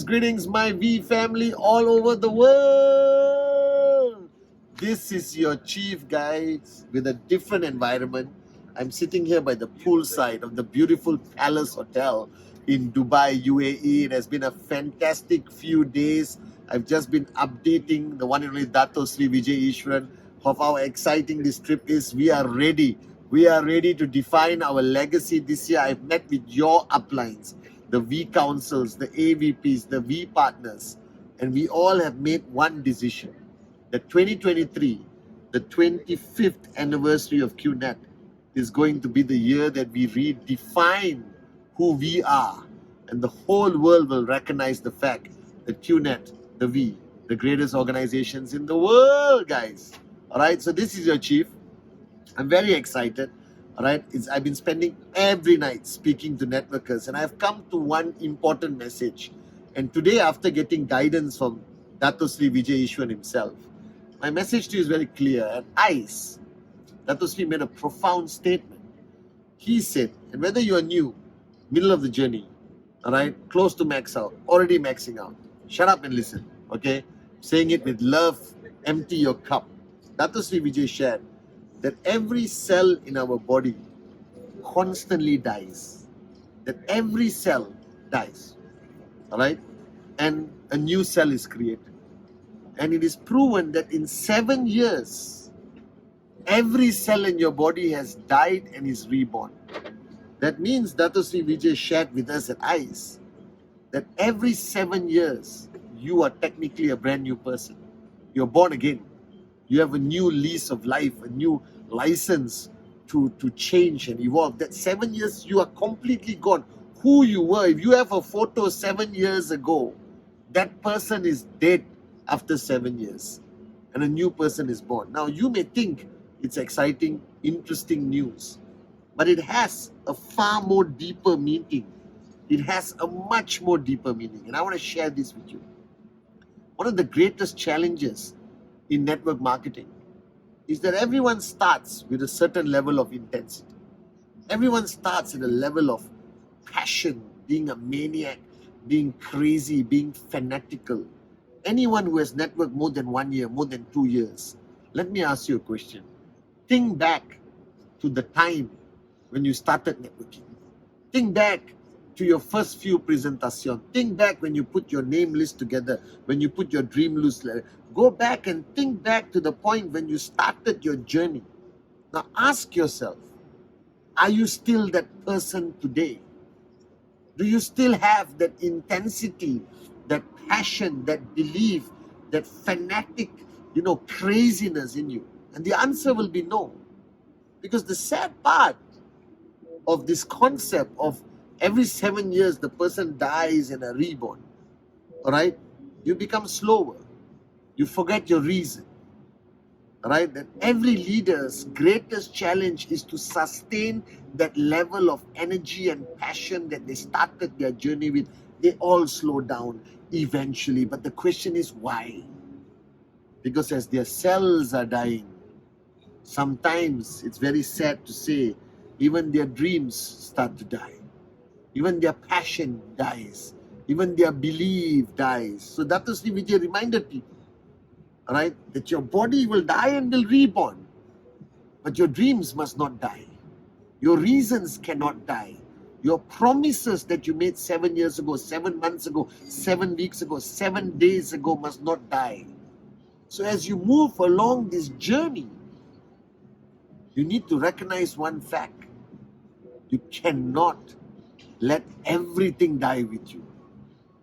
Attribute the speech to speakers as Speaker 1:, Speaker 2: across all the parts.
Speaker 1: Greetings, my V family all over the world. This is your chief, guys, with a different environment. I'm sitting here by the poolside of the beautiful Palace Hotel in Dubai, UAE. It has been a fantastic few days. I've just been updating the one and only Dato Sri Vijay Ishwaran of how exciting this trip is. We are ready. We are ready to define our legacy this year. I've met with your uplines, the V councils, the AVPs, the V partners, and we all have made one decision. That 2023, the 25th anniversary of Qnet, is going to be the year that we redefine who we are, and the whole world will recognize the fact that Qnet, the V, the greatest organizations in the world, guys. All right, so this is your chief. I'm very excited. All right, I've been spending every night speaking to networkers, and I've come to one important message. And today, after getting guidance from Dato Sri Vijay Ishwaran himself, my message to you is very clear. At ICE, Dato Sri made a profound statement. He said, and whether you are new, middle of the journey, all right, close to max out, already maxing out, shut up and listen, okay? Saying it with love, empty your cup. Dato Sri Vijay shared that every cell in our body constantly dies. That every cell dies, all right? And a new cell is created. And it is proven that in 7 years, every cell in your body has died and is reborn. That means Dato Sri Vijay shared with us at ICE that every 7 years, you are technically a brand new person. You're born again. You have a new lease of life, a new license to change and evolve. That 7 years, you are completely gone. Who you were, if you have a photo 7 years ago, that person is dead after 7 years. And a new person is born. Now, you may think it's exciting, interesting news, but it has a far more deeper meaning. It has a much more deeper meaning. And I want to share this with you. One of the greatest challenges in network marketing is that everyone starts with a certain level of intensity. Everyone starts at a level of passion, being a maniac, being crazy, being fanatical. Anyone who has networked more than 1 year, more than 2 years, let me ask you a question. Think back to the time when you started networking. Think back to your first few presentations. Think back when you put your name list together, when you put your dream list. Go back and think back to the point when you started your journey. Now ask yourself, are you still that person today? Do you still have that intensity, that passion, that belief, that fanatic, craziness in you? And the answer will be no. Because the sad part of this concept of every 7 years the person dies and are reborn, all right? You become slower. You forget your reason, all right? That every leader's greatest challenge is to sustain that level of energy and passion that they started their journey with. They all slow down eventually. But the question is why? Because as their cells are dying, sometimes it's very sad to say, even their dreams start to die. Even their passion dies. Even their belief dies. So Dato Sri Vijay reminded people, all right, that your body will die and will reborn. But your dreams must not die. Your reasons cannot die. Your promises that you made 7 years ago, 7 months ago, 7 weeks ago, 7 days ago must not die. So as you move along this journey, you need to recognize one fact. You cannot let everything die with you.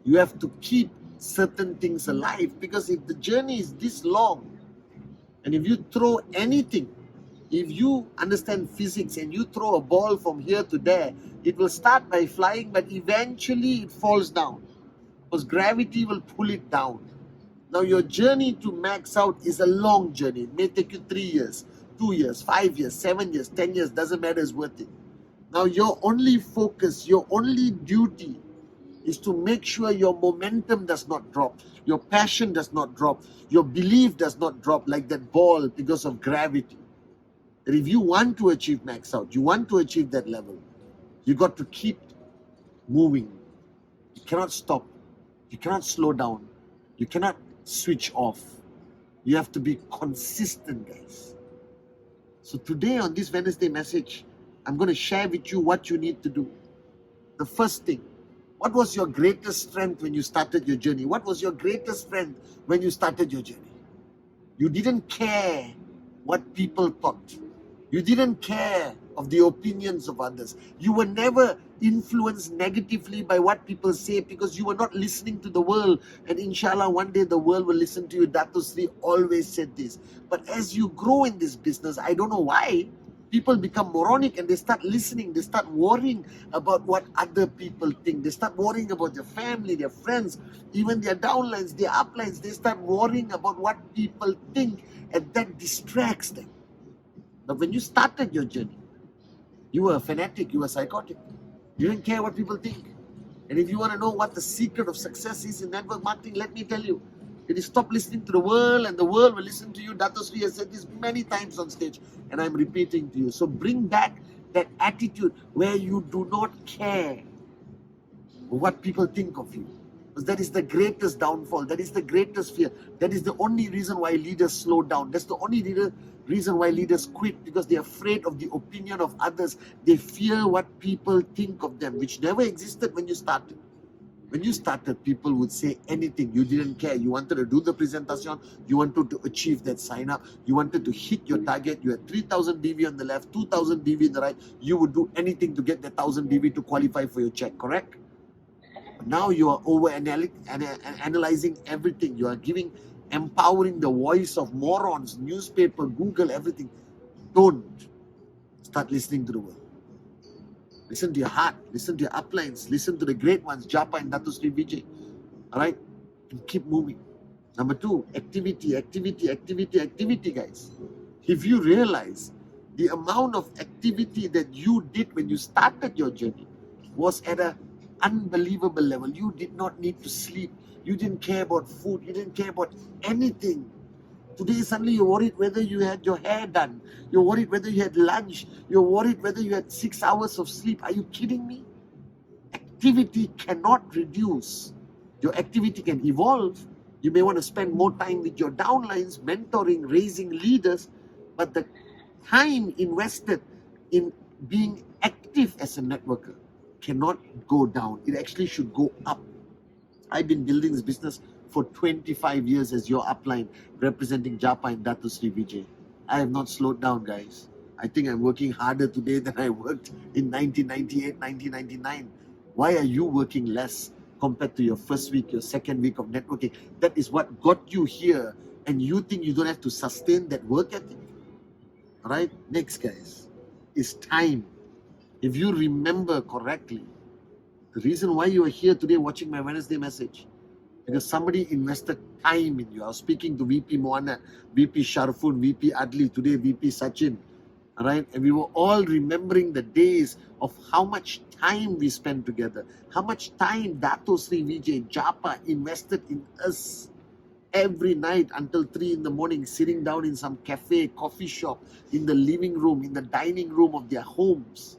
Speaker 1: You have to keep certain things alive, because if the journey is this long, and if you throw anything If you understand physics and you throw a ball from here to there, it will start by flying, but eventually it falls down because gravity will pull it down. Now your journey to max out is a long journey. It may take you 3 years, 2 years, 5 years, 7 years, 10 years, doesn't matter, it's worth it. Now your only focus, your only duty is to make sure your momentum does not drop, your passion does not drop, your belief does not drop like that ball because of gravity. That if you want to achieve max out, you want to achieve that level, you got to keep moving. You cannot stop. You cannot slow down. You cannot switch off. You have to be consistent, guys. So today on this Wednesday message, I'm going to share with you what you need to do. The first thing, what was your greatest strength when you started your journey? What was your greatest strength when you started your journey? You didn't care what people thought. You didn't care of the opinions of others. You were never influenced negatively by what people say because you were not listening to the world. And inshallah, one day the world will listen to you. Dato Sri always said this. But as you grow in this business, I don't know why, people become moronic and they start listening. They start worrying about what other people think. They start worrying about their family, their friends, even their downlines, their uplines. They start worrying about what people think, and that distracts them. But when you started your journey, you were a fanatic, you were psychotic. You didn't care what people think. And if you want to know what the secret of success is in network marketing, let me tell you. It is stop listening to the world and the world will listen to you. Dato Sri has said this many times on stage and I'm repeating to you. So bring back that attitude where you do not care what people think of you. Because that is the greatest downfall. That is the greatest fear. That is the only reason why leaders slow down. That's the only reason why leaders quit, because they're afraid of the opinion of others. They fear what people think of them, which never existed when you started. When you started, people would say anything. You didn't care. You wanted to do the presentation. You wanted to achieve that sign up. You wanted to hit your target. You had 3,000 DV on the left, 2,000 DV on the right. You would do anything to get that 1,000 DV to qualify for your check, correct? But now you are analyzing everything. You are empowering the voice of morons, newspaper, Google, everything. Don't start listening to the world. Listen to your heart, listen to your uplines, listen to the great ones, Japa and Dato Sri Vijay. Alright? And keep moving. Number 2, activity, guys. If you realize the amount of activity that you did when you started your journey was at an unbelievable level. You did not need to sleep. You didn't care about food. You didn't care about anything. Today, suddenly you're worried whether you had your hair done. You're worried whether you had lunch. You're worried whether you had 6 hours of sleep. Are you kidding me? Activity cannot reduce. Your activity can evolve. You may want to spend more time with your downlines, mentoring, raising leaders. But the time invested in being active as a networker cannot go down. It actually should go up. I've been building this business for 25 years as your upline, representing Japa and Dato Sri Vijay. I have not slowed down, guys. I think I'm working harder today than I worked in 1998, 1999. Why are you working less compared to your first week, your second week of networking? That is what got you here, and you think you don't have to sustain that work ethic? All right, next, guys, is time. If you remember correctly, the reason why you are here today watching my Wednesday message, because somebody invested time in you. I was speaking to VP Moana, VP Sharfun, VP Adli, today VP Sachin. All right, and we were all remembering the days of how much time we spent together, how much time Dato Sri Vijay, Japa invested in us every night until 3 in the morning, sitting down in some cafe, coffee shop, in the living room, in the dining room of their homes.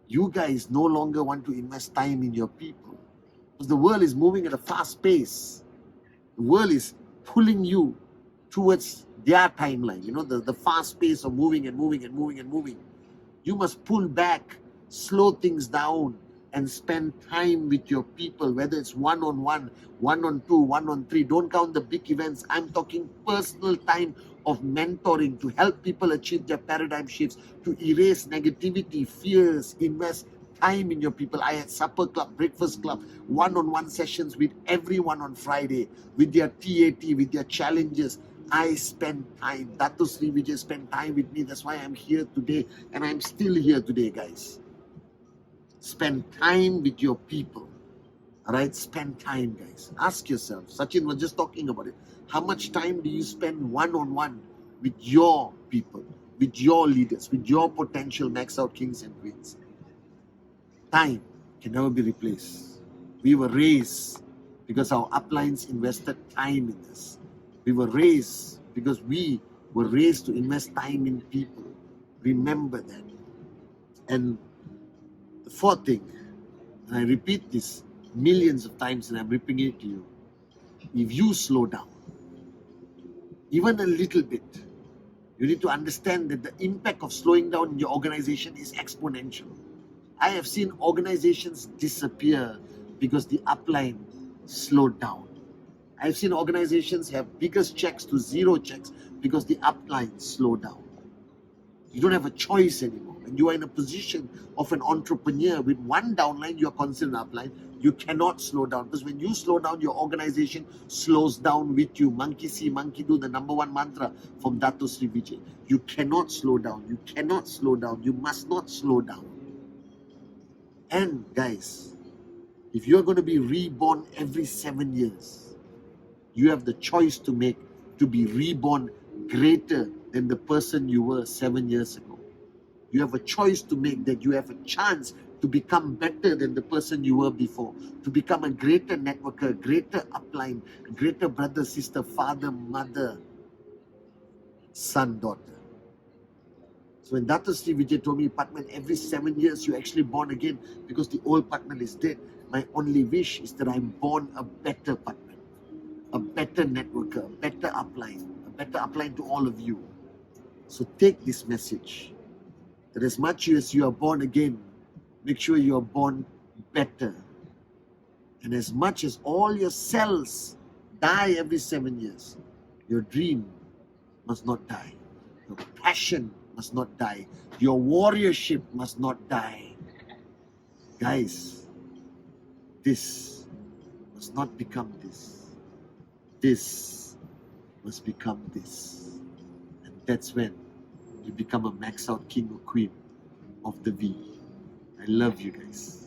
Speaker 1: You guys no longer want to invest time in your people. Because the world is moving at a fast pace. The world is pulling you towards their timeline. You know, the fast pace of moving and moving and moving and moving. You must pull back, slow things down, and spend time with your people, whether it's one-on-one, one-on-two, one-on-three. Don't count the big events. I'm talking personal time of mentoring to help people achieve their paradigm shifts, to erase negativity, fears, invest time in your people. I had supper club, breakfast club, one-on-one sessions with everyone on Friday, with their TAT, with their challenges. I spend time. Dato Sri Vijay spent time with me. That's why I'm here today. And I'm still here today, guys. Spend time with your people. All right? Spend time, guys. Ask yourself. Sachin was just talking about it. How much time do you spend one-on-one with your people, with your leaders, with your potential max out kings and queens? Time can never be replaced. We were raised because our uplines invested time in this. We were raised because we were raised to invest time in people. Remember that. And the fourth thing, and I repeat this millions of times and I'm repeating it to you, if you slow down, even a little bit, you need to understand that the impact of slowing down in your organization is exponential. I have seen organizations disappear because the upline slowed down. I've seen organizations have biggest checks to zero checks because the upline slowed down. You don't have a choice anymore. When you are in a position of an entrepreneur with one downline, you are considered an upline. You cannot slow down because when you slow down, your organization slows down with you. Monkey see, monkey do, the number one mantra from Dato Sri Vijay. You cannot slow down. You cannot slow down. You must not slow down. And guys, if you're going to be reborn every 7 years, you have the choice to make to be reborn greater than the person you were 7 years ago. You have a choice to make that you have a chance to become better than the person you were before, to become a greater networker, greater upline, greater brother, sister, father, mother, son, daughter. So when Dato Sri Vijay told me, Pathman, every 7 years you're actually born again because the old Pathman is dead. My only wish is that I'm born a better Pathman, a better networker, a better upline to all of you. So take this message, that as much as you are born again, make sure you are born better. And as much as all your cells die every 7 years, your dream must not die. Your passion must not die. Your warriorship must not die. Guys, this must not become this. This must become this. And that's when you become a max out king or queen of the V. I love you guys.